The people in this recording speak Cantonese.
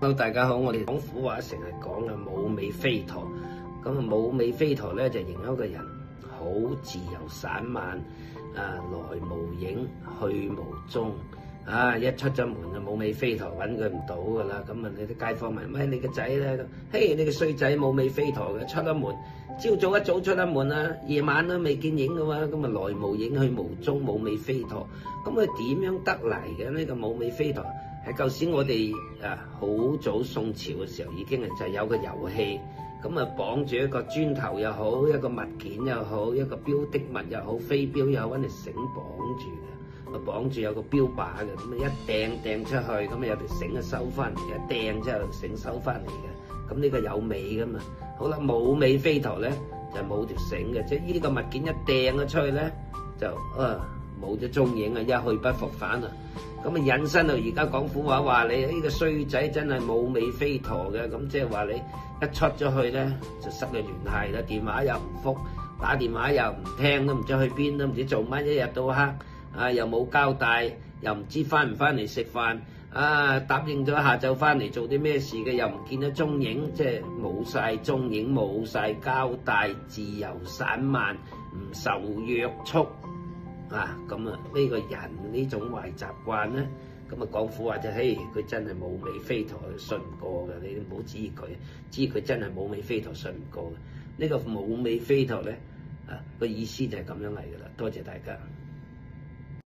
Hello， 大家好，我哋廣府話成日講嘅冇尾飛陀，咁啊冇尾飛陀咧就形容一個人好自由散漫，來無影去無蹤，一出咗門就冇尾飛陀，揾佢唔到噶啦。咁啊，你啲街坊問：喂，你個仔咧？嘿，你個衰仔冇尾飛陀嘅，出咗門，朝早一早出咗門啊，夜晚都未見影噶嘛。咁啊，來無影去無蹤，冇尾飛陀。咁佢點樣得嚟嘅呢個冇尾飛陀？喺舊時我哋好早宋朝嘅時候已經就有個遊戲，咁啊綁住一個磚頭又好，一個物件又好，一個標的物又好，飛鏢又好，揾條繩綁住嘅，綁住有個標靶嘅，咁啊一掟出去，咁啊有條繩啊收翻嚟嘅，掟之後繩收翻嚟嘅，咁呢個有尾噶嘛。好啦，冇尾飛陀咧就冇條繩嘅，即係呢個物件一掟咗出去咧就冇咗蹤影啊，一去不復返啊！咁啊引申到而家廣府話你呢個衰仔真係冇尾飛陀嘅，咁即係話你一出咗去咧就失去聯繫啦，電話又唔覆，打電話又唔聽，都唔知去邊，都唔知做乜，一日到黑又冇交代，又唔知翻唔翻嚟食飯，答應咗下晝翻嚟做啲咩事嘅，又唔見咗蹤影，即係冇晒蹤影，冇晒交代，自由散漫，唔受約束。咁呢個人呢種壞習慣咧，咁啊廣府話就嘿，佢真係冇尾飛陀，信唔過嘅，你唔好指意佢，知佢真係冇尾飛陀，信唔過嘅。呢個冇尾飛陀咧，個意思就係咁樣嚟噶啦，多謝大家。